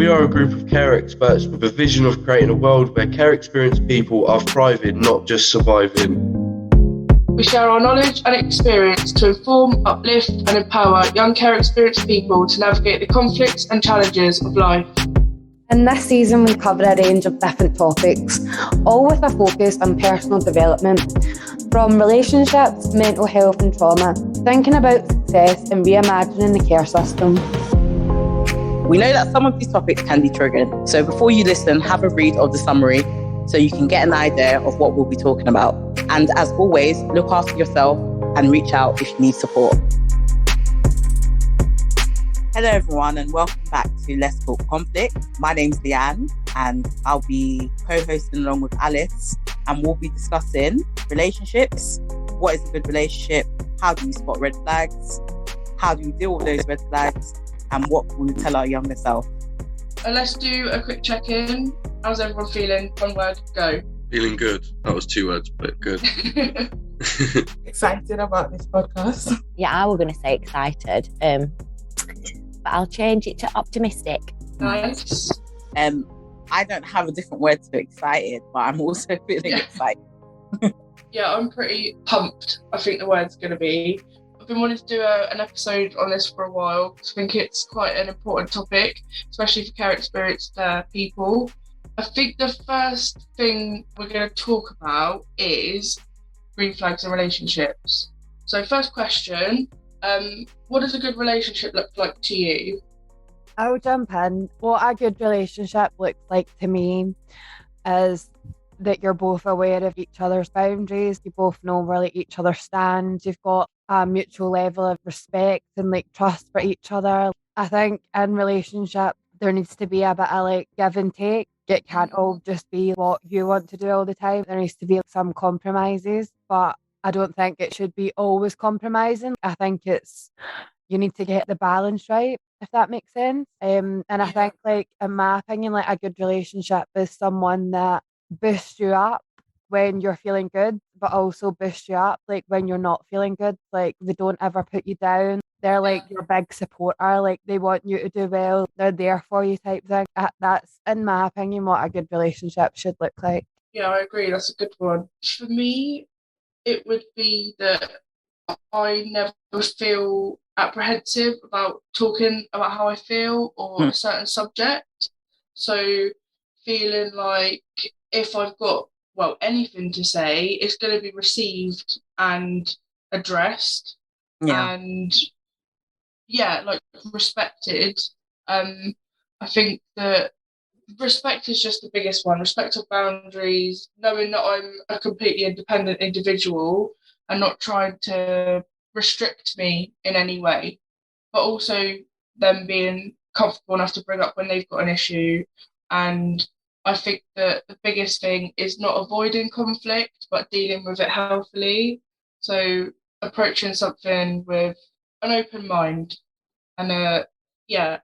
We are a group of care experts with a vision of creating a world where care experienced people are thriving, not just surviving. We share our knowledge and experience to inform, uplift and empower young care experienced people to navigate the conflicts and challenges of life. In this season, we cover a range of different topics, all with a focus on personal development, from relationships, mental health and trauma, thinking about success and reimagining the care system. We know that some of these topics can be triggering, so before you listen, have a read of the summary so you can get an idea of what we'll be talking about. And as always, look after yourself and reach out if you need support. Hello everyone and welcome back to Let's Talk Conflict. My name's Leanne and I'll be co-hosting along with Alice, and we'll be discussing relationships. What is a good relationship? How do we spot red flags? How do we deal with those red flags? And what will we tell our younger self? Let's do a quick check-in. How's everyone feeling? One word, go. Feeling good. That was 2 words, but good. Excited about this podcast. Yeah, I was going to say excited, but I'll change it to optimistic. Nice. I don't have a different word to excited, but I'm also feeling excited. Yeah, I'm pretty pumped, I think the word's going to be. I've been wanting to do an episode on this for a while because I think it's quite an important topic, especially for care experienced people. I think the first thing we're going to talk about is green flags in relationships. So first question, what does a good relationship look like to you? I'll jump in. What a good relationship looks like to me is that you're both aware of each other's boundaries, you both know where each other stands, you've got a mutual level of respect and trust for each other. I think in relationship there needs to be a bit of give and take. It can't all just be what you want to do all the time. There needs to be some compromises, but I don't think it should be always compromising. I think you need to get the balance right, if that makes sense. And I think in my opinion, a good relationship is someone that boosts you up when you're feeling good, but also boosts you up when you're not feeling good. They don't ever put you down. They're your big supporter. They want you to do well. They're there for you type thing. That's, in my opinion, what a good relationship should look like. Yeah, I agree. That's a good one. For me, it would be that I never feel apprehensive about talking about how I feel or a certain subject. So feeling like if I've got anything to say, it's going to be received and addressed and respected. I think that respect is just the biggest one. Respect of boundaries, knowing that I'm a completely independent individual and not trying to restrict me in any way, but also them being comfortable enough to bring up when they've got an issue. And I think that the biggest thing is not avoiding conflict, but dealing with it healthily. So approaching something with an open mind and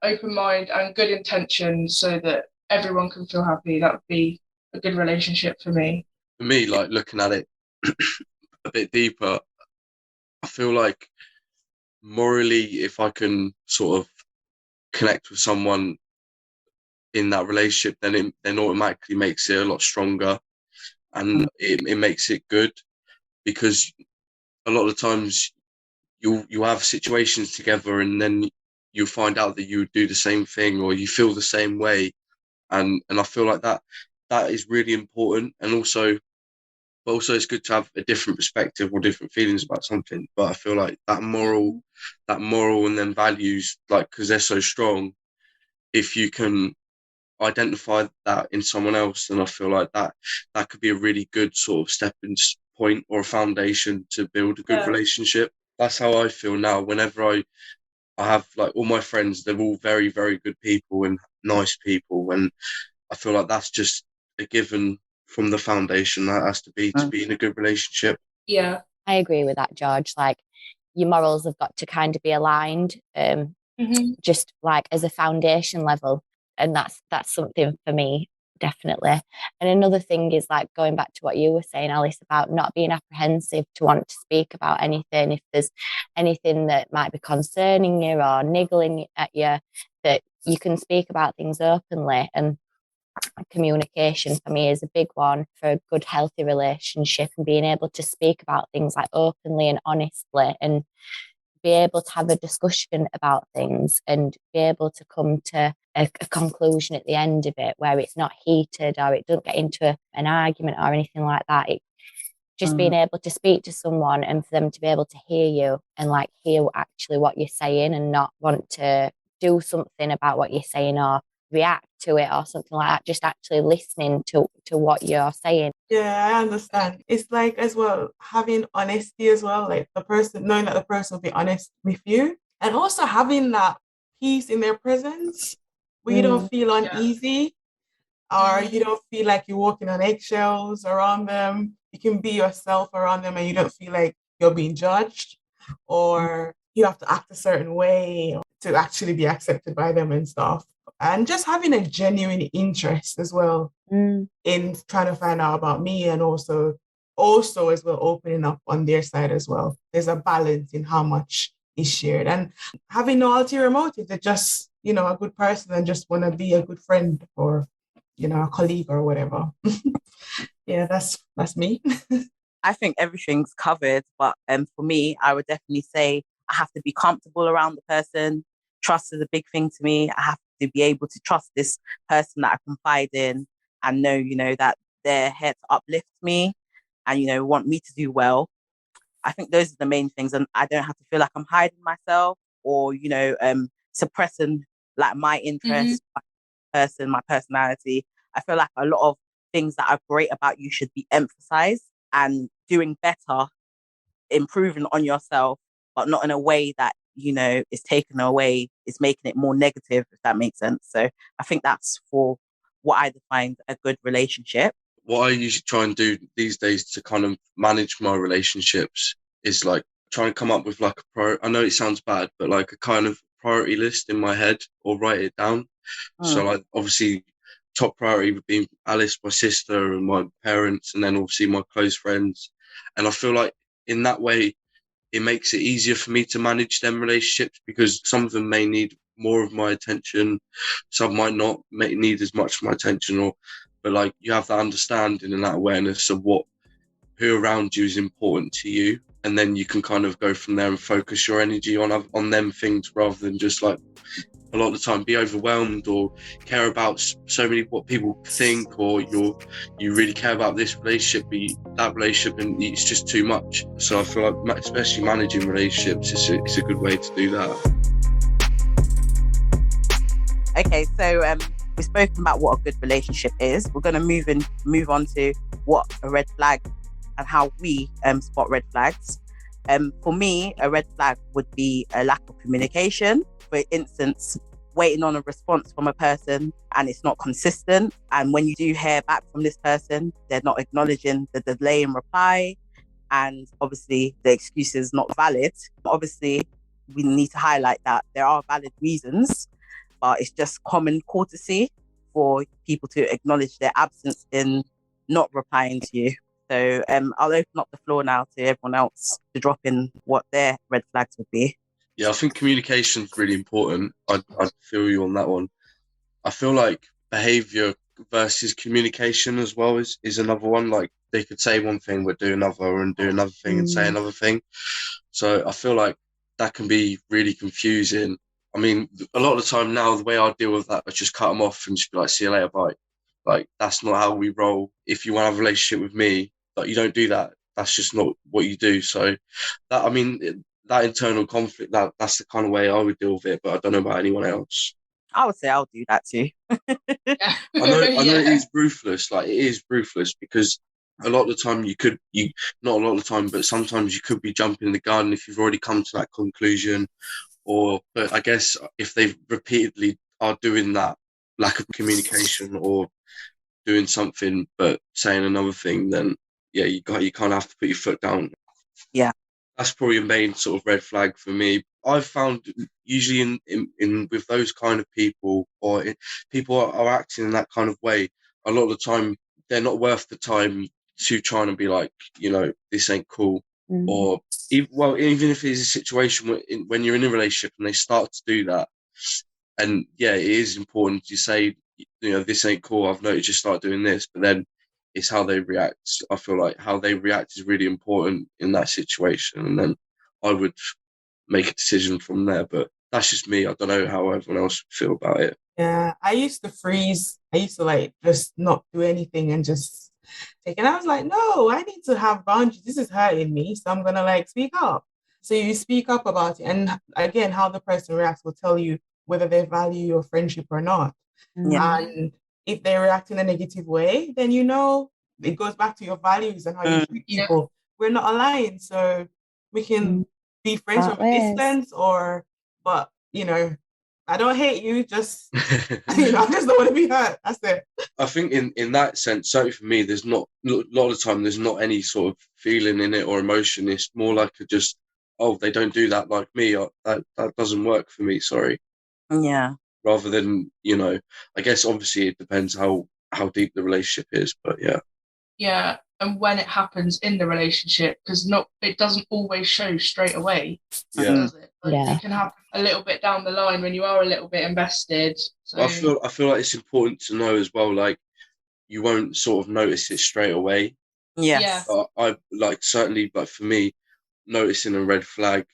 open mind and good intentions so that everyone can feel happy. That would be a good relationship for me. For me, looking at it a bit deeper, I feel like morally, if I can sort of connect with someone in that relationship, then it automatically makes it a lot stronger, and it makes it good, because a lot of times you have situations together and then you find out that you do the same thing or you feel the same way, and I feel like that is really important. And also it's good to have a different perspective or different feelings about something, but I feel like that moral and then values, because they're so strong, if you can identify that in someone else, then I feel like that could be a really good sort of stepping point or a foundation to build a good relationship. That's how I feel now. Whenever I have all my friends, they're all very, very good people and nice people, and I feel like that's just a given from the foundation that has to be in a good relationship. Yeah, I agree with that, George. Your morals have got to kind of be aligned, just as a foundation level. And that's something for me, definitely. And another thing is going back to what you were saying, Alice, about not being apprehensive to want to speak about anything. If there's anything that might be concerning you or niggling at you, that you can speak about things openly, and communication for me is a big one for a good healthy relationship, and being able to speak about things like openly and honestly, and be able to have a discussion about things and be able to come to a conclusion at the end of it where it's not heated or it doesn't get into an argument or anything like that. Just being able to speak to someone and for them to be able to hear you and like hear actually what you're saying and not want to do something about what you're saying or react to it or something like that, just actually listening to what you're saying. Yeah, I understand. It's like as well having honesty as well, like the person knowing that the person will be honest with you, and also having that peace in their presence where you don't feel uneasy or you don't feel like you're walking on eggshells around them. You can be yourself around them and you don't feel like you're being judged or you have to act a certain way to actually be accepted by them and stuff. And just having a genuine interest as well in trying to find out about me, and also as well opening up on their side as well. There's a balance in how much is shared and having no ulterior motive. They're just, a good person and just want to be a good friend or, a colleague or whatever. Yeah, that's me. I think everything's covered, but for me, I would definitely say I have to be comfortable around the person. Trust is a big thing to me. I have to be able to trust this person that I confide in and know, that they're here to uplift me and, want me to do well. I think those are the main things. And I don't have to feel like I'm hiding myself or, suppressing like my interests, my person, my personality. I feel like a lot of things that are great about you should be emphasized, and doing better, improving on yourself, but not in a way that, is taken away, is making it more negative, if that makes sense. So I think that's for what I define a good relationship. What I usually try and do these days to kind of manage my relationships is like try and come up with like I know it sounds bad, but like a kind of priority list in my head or write it down. So like obviously top priority would be Alice, my sister and my parents, and then obviously my close friends. And I feel like in that way, it makes it easier for me to manage them relationships because some of them may need more of my attention. Some might not need as much of my attention, but like you have that understanding and that awareness of who around you is important to you. And then you can kind of go from there and focus your energy on them things rather than just like a lot of the time be overwhelmed or care about so many what people think, or you really care about this relationship, that relationship, and it's just too much. So I feel like especially managing relationships is a good way to do that. Okay, so we've spoken about what a good relationship is. We're going to move on to what a red flag and how we spot red flags. For me, a red flag would be a lack of communication. For instance, waiting on a response from a person and it's not consistent. And when you do hear back from this person, they're not acknowledging the delay in reply. And obviously the excuse is not valid. Obviously, we need to highlight that there are valid reasons, but it's just common courtesy for people to acknowledge their absence in not replying to you. So I'll open up the floor now to everyone else to drop in what their red flags would be. Yeah, I think communication is really important. I'd feel you on that one. I feel like behaviour versus communication as well is another one. Like they could say one thing but do another, and do another thing and say another thing. So I feel like that can be really confusing. I mean, a lot of the time now, the way I deal with that is just cut them off and just be like, see you later, bye. Like, that's not how we roll. If you want to have a relationship with me, like, you don't do that. That's just not what you do. So that, I mean, that internal conflict, that's the kind of way I would deal with it, but I don't know about anyone else. I would say I'll do that too. I know it is ruthless. Like, it is ruthless because a lot of the time not a lot of the time, but sometimes you could be jumping the gun if you've already come to that conclusion. But I guess if they repeatedly are doing that, lack of communication or doing something but saying another thing, then yeah, you kind of have to put your foot down. Yeah. That's probably a main sort of red flag for me. I've found usually in with those kind of people, or people are acting in that kind of way, a lot of the time they're not worth the time to try and be like, this ain't cool. Or even if it's a situation when you're in a relationship and they start to do that, And yeah, it is important. You say, this ain't cool. I've noticed you start doing this, but then it's how they react. I feel like how they react is really important in that situation. And then I would make a decision from there. But that's just me. I don't know how everyone else would feel about it. Yeah, I used to freeze. I used to like just not do anything and just take it. I was like, no, I need to have boundaries. This is hurting me. So I'm gonna like speak up. So you speak up about it. And again, how the person reacts will tell you whether they value your friendship or not. Yeah. And if they react in a negative way, then it goes back to your values and how you treat people. We're not aligned, so we can be friends from a distance, but I don't hate you, just I just don't want to be hurt. That's it. I think in that sense, certainly for me, there's not a lot of the time there's not any sort of feeling in it or emotion. It's more like they don't do that like me. That doesn't work for me. Sorry. Yeah. Rather than I guess obviously it depends how deep the relationship is, but yeah. Yeah, and when it happens in the relationship, because it doesn't always show straight away, does it? It can happen a little bit down the line when you are a little bit invested. So I feel like it's important to know as well, like you won't sort of notice it straight away. Yes. I like certainly, like for me, noticing a red flag,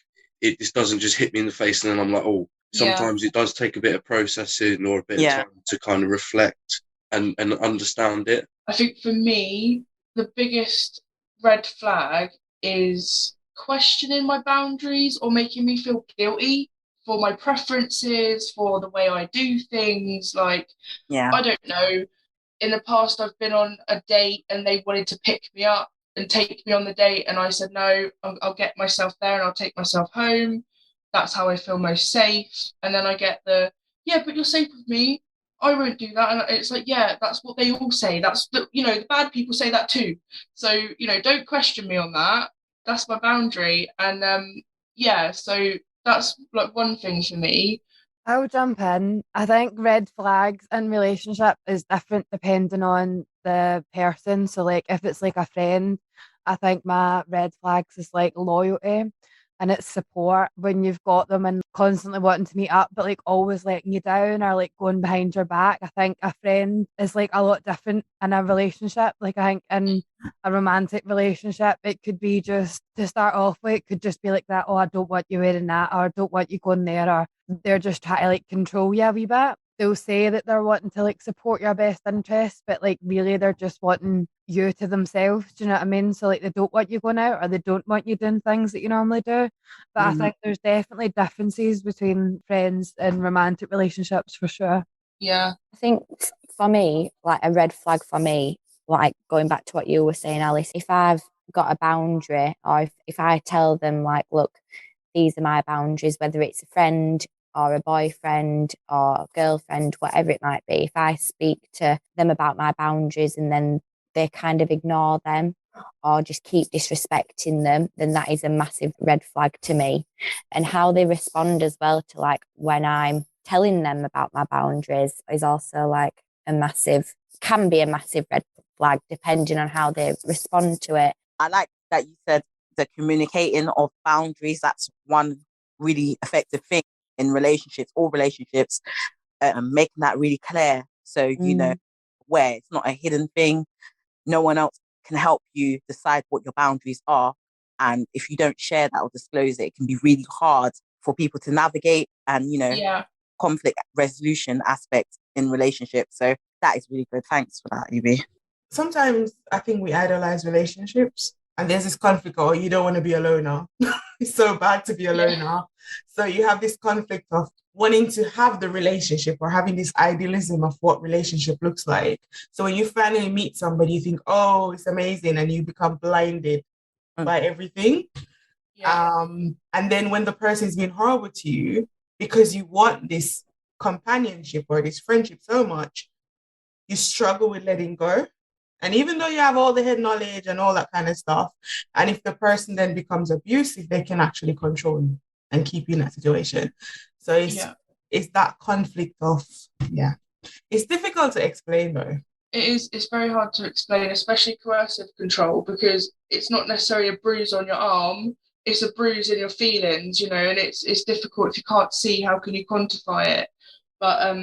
it just doesn't just hit me in the face and then I'm like, oh. Sometimes it does take a bit of processing or a bit of time to kind of reflect and understand it. I think for me, the biggest red flag is questioning my boundaries or making me feel guilty for my preferences, for the way I do things. Like, I don't know, in the past I've been on a date and they wanted to pick me up and take me on the date, and I said, no, I'll get myself there and I'll take myself home. That's how I feel most safe. And then I get but you're safe with me. I won't do that. And it's like, yeah, that's what they all say. That's the bad people say that too. So, don't question me on that. That's my boundary. And so that's like one thing for me. I'll jump in. I think red flags in relationship is different depending on the person. So like if it's like a friend, I think my red flags is like loyalty. And it's support when you've got them and constantly wanting to meet up, but like always letting you down or like going behind your back. I think a friend is like a lot different in a relationship. Like I think in a romantic relationship, it could be just to start off with, it could just be like that. Oh, I don't want you wearing that, or I don't want you going there, or they're just trying to like control you a wee bit. They'll say that they're wanting to like support your best interests, but like really they're just wanting you to themselves. Do you know what I mean? So like they don't want you going out or they don't want you doing things that you normally do. But I think there's definitely differences between friends and romantic relationships for sure. Yeah. I think for me, like a red flag for me, like going back to what you were saying, Alice, if I've got a boundary or if I tell them like, look, these are my boundaries, whether it's a friend or a boyfriend or girlfriend, whatever it might be, if I speak to them about my boundaries and then they kind of ignore them or just keep disrespecting them, then that is a massive red flag to me. And how they respond as well to like when I'm telling them about my boundaries is also like can be a massive red flag depending on how they respond to it. I like that you said the communicating of boundaries. That's one really effective thing in relationships, all relationships, making that really clear. So, where it's not a hidden thing. No one else can help you decide what your boundaries are. And if you don't share that or disclose it, it can be really hard for people to navigate and, conflict resolution aspects in relationships. So that is really good. Thanks for that, Evie. Sometimes I think we idolize relationships and there's this conflict, or you don't want to be a loner. It's so bad to be a loner. So you have this conflict of wanting to have the relationship or having this idealism of what relationship looks like. So when you finally meet somebody, you think, oh, it's amazing. And you become blinded by everything. Yeah. And then when the person's being horrible to you, because you want this companionship or this friendship so much, you struggle with letting go. And even though you have all the head knowledge and all that kind of stuff, and if the person then becomes abusive, they can actually control you and keep you in that situation. So it's that conflict of, it's difficult to explain though. It's very hard to explain, especially coercive control, because it's not necessarily a bruise on your arm, it's a bruise in your feelings, and it's difficult if you can't see, how can you quantify it? But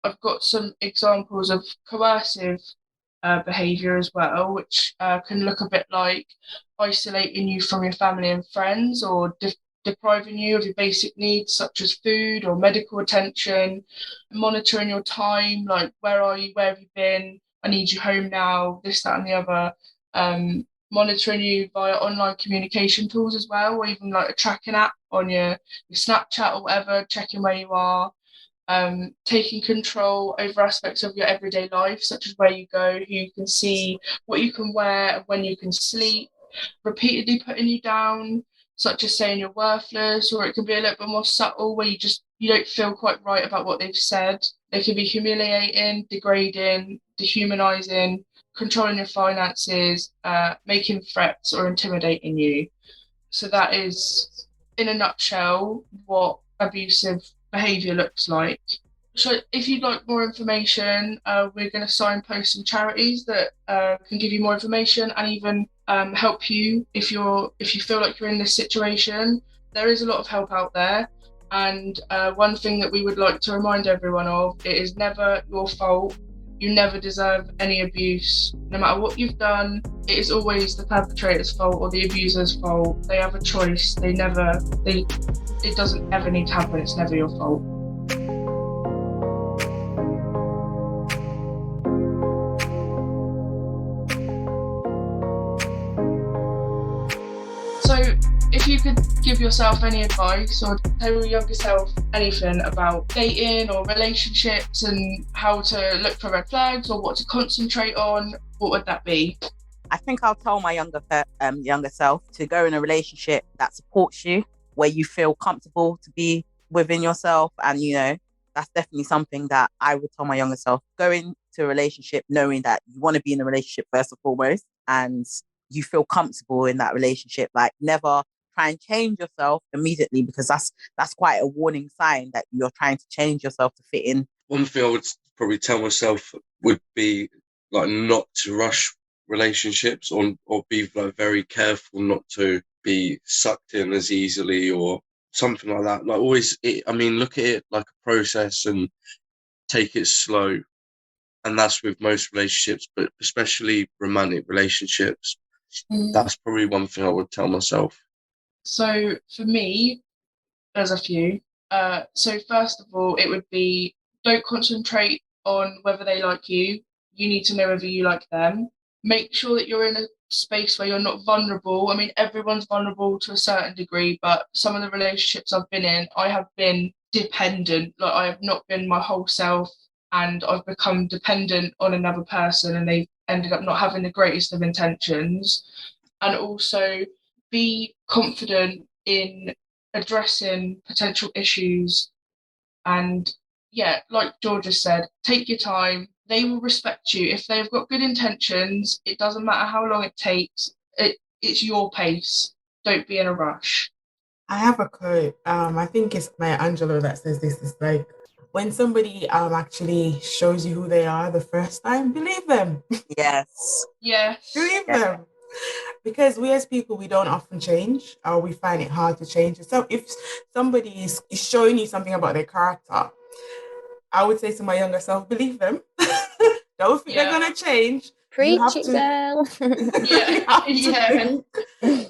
I've got some examples of coercive behaviour as well, which can look a bit like isolating you from your family and friends, or depriving you of your basic needs such as food or medical attention, monitoring your time, like where are you, where have you been, I need you home now, this, that and the other. Monitoring you via online communication tools as well, or even like a tracking app on your Snapchat or whatever, checking where you are. Taking control over aspects of your everyday life, such as where you go, who you can see, what you can wear, when you can sleep. Repeatedly putting you down, such as saying you're worthless, or it can be a little bit more subtle, where you don't feel quite right about what they've said. They can be humiliating, degrading, dehumanizing, controlling your finances, making threats or intimidating you. So that is, in a nutshell, what abusive behaviour looks like. So if you'd like more information, we're going to signpost some charities that can give you more information and even help you if you feel like you're in this situation. There is a lot of help out there. And one thing that we would like to remind everyone of, it is never your fault. You never deserve any abuse. No matter what you've done, it is always the perpetrator's fault or the abuser's fault. They have a choice. It doesn't ever need to happen. It's never your fault. So if you could give yourself any advice or tell your younger self anything about dating or relationships and how to look for red flags or what to concentrate on, what would that be? I think I'll tell my younger self to go in a relationship that supports you, where you feel comfortable to be within yourself. And, that's definitely something that I would tell my younger self. Go into a relationship knowing that you want to be in a relationship first and foremost, and you feel comfortable in that relationship. Like, never try and change yourself immediately, because that's quite a warning sign that you're trying to change yourself to fit in. One thing I would probably tell myself would be like not to rush relationships or be like very careful not to be sucked in as easily or something like that. Like always, look at it like a process and take it slow. And that's with most relationships, but especially romantic relationships. That's probably one thing I would tell myself. So for me, there's a few. So first of all, it would be, don't concentrate on whether they like you. You need to know whether you like them. Make sure that you're in a space where you're not vulnerable. I mean, everyone's vulnerable to a certain degree, but some of the relationships I've been in, I have been dependent. Like, I have not been my whole self, and I've become dependent on another person, and they've ended up not having the greatest of intentions. And also be confident in addressing potential issues. And yeah, like Georgia said, take your time. They will respect you. If they've got good intentions, it doesn't matter how long it takes. It's your pace. Don't be in a rush. I have a quote. I think it's Maya Angelou that says this. It's like, when somebody actually shows you who they are the first time, believe them. Yes. Yes. Believe them. Because we as people, we don't often change, or we find it hard to change. So if somebody is showing you something about their character, I would say to my younger self, believe them. Don't think they're going to change. Preach it, girl.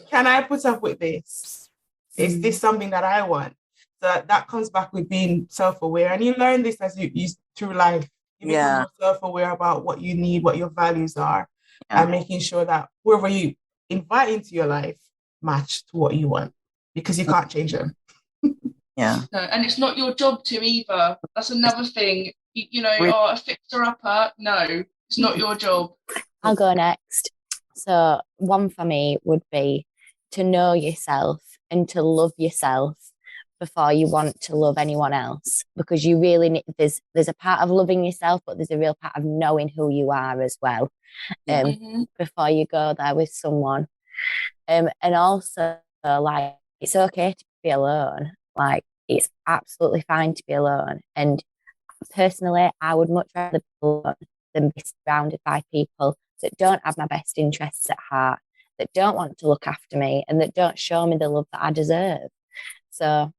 Can I put up with this? Is this something that I want? So that comes back with being self-aware. And you learn this as you through life. You become more self-aware about what you need, what your values are, and making sure that whoever you invite into your life match to what you want, because you can't change them. Yeah. No, and it's not your job to either. That's another thing. A fixer-upper. No, it's not your job. I'll go next. So one for me would be to know yourself and to love yourself before you want to love anyone else, because you really need, there's a part of loving yourself, but there's a real part of knowing who you are as well, before you go there with someone. And also, like, it's okay to be alone. Like, it's absolutely fine to be alone. And personally, I would much rather be alone than be surrounded by people that don't have my best interests at heart, that don't want to look after me, and that don't show me the love that I deserve. So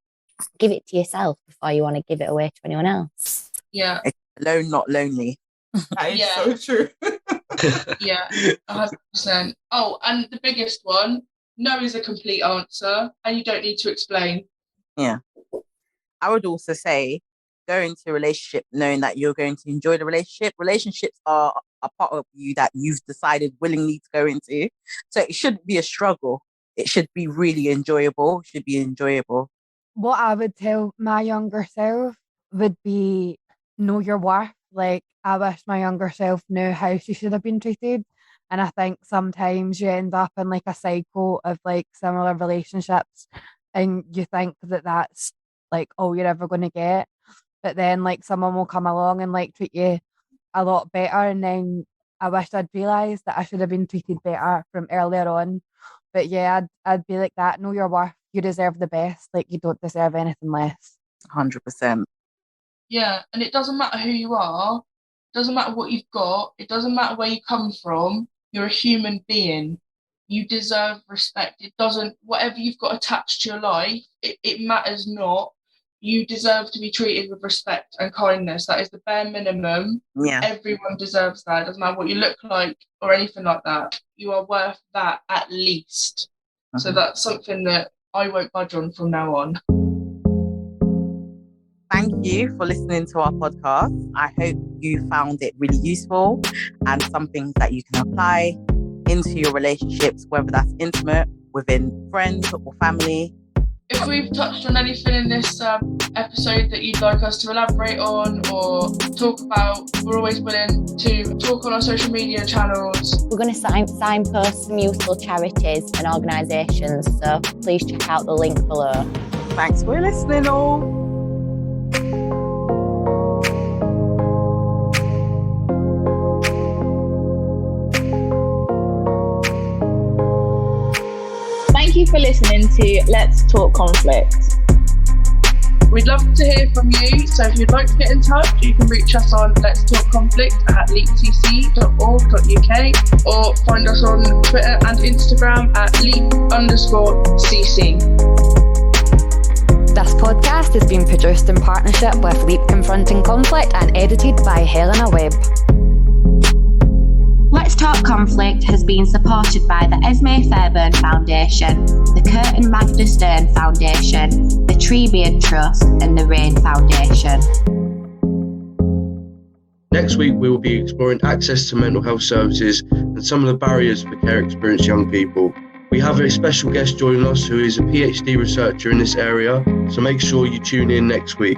give it to yourself before you want to give it away to anyone else. Yeah. Alone, not lonely. That is Yeah. so true. Yeah, 100%. Oh, and the biggest one, no is a complete answer, and you don't need to explain. Yeah. I would also say go into a relationship knowing that you're going to enjoy the relationship. Relationships are a part of you that you've decided willingly to go into. So it shouldn't be a struggle. It should be really enjoyable. It should be enjoyable. What I would tell my younger self would be know your worth. Like, I wish my younger self knew how she should have been treated. And I think sometimes you end up in like a cycle of like similar relationships and you think that that's like all you're ever going to get. But then like someone will come along and like treat you a lot better. And then I wish I'd realised that I should have been treated better from earlier on. But yeah, I'd be like that. Know your worth. You deserve the best. Like, you don't deserve anything less. 100%. Yeah, and it doesn't matter who you are, it doesn't matter what you've got, it doesn't matter where you come from, you're a human being. You deserve respect. It doesn't, whatever you've got attached to your life, it matters not. You deserve to be treated with respect and kindness. That is the bare minimum. Yeah. Everyone deserves that. It doesn't matter what you look like or anything like that. You are worth that at least. So that's something that I won't budge on from now on. Thank you for listening to our podcast. I hope you found it really useful and some things that you can apply into your relationships, whether that's intimate, within friends or family. If we've touched on anything in this episode that you'd like us to elaborate on or talk about, we're always willing to talk on our social media channels. We're going to signpost some useful charities and organisations, so please check out the link below. Thanks for listening all. Thank you for listening to Let's Talk Conflict. We'd love to hear from you, so if you'd like to get in touch, you can reach us on Let's Talk Conflict at leapcc.org.uk or find us on Twitter and Instagram at leap_cc. This podcast has been produced in partnership with Leap Confronting Conflict and edited by Helena Webb. Let's Talk Conflict has been supported by the Esme Fairburn Foundation, the Kurt and Magda Stern Foundation, the Treebeard Trust and the Rain Foundation. Next week, we will be exploring access to mental health services and some of the barriers for care experienced young people. We have a special guest joining us who is a PhD researcher in this area, so make sure you tune in next week.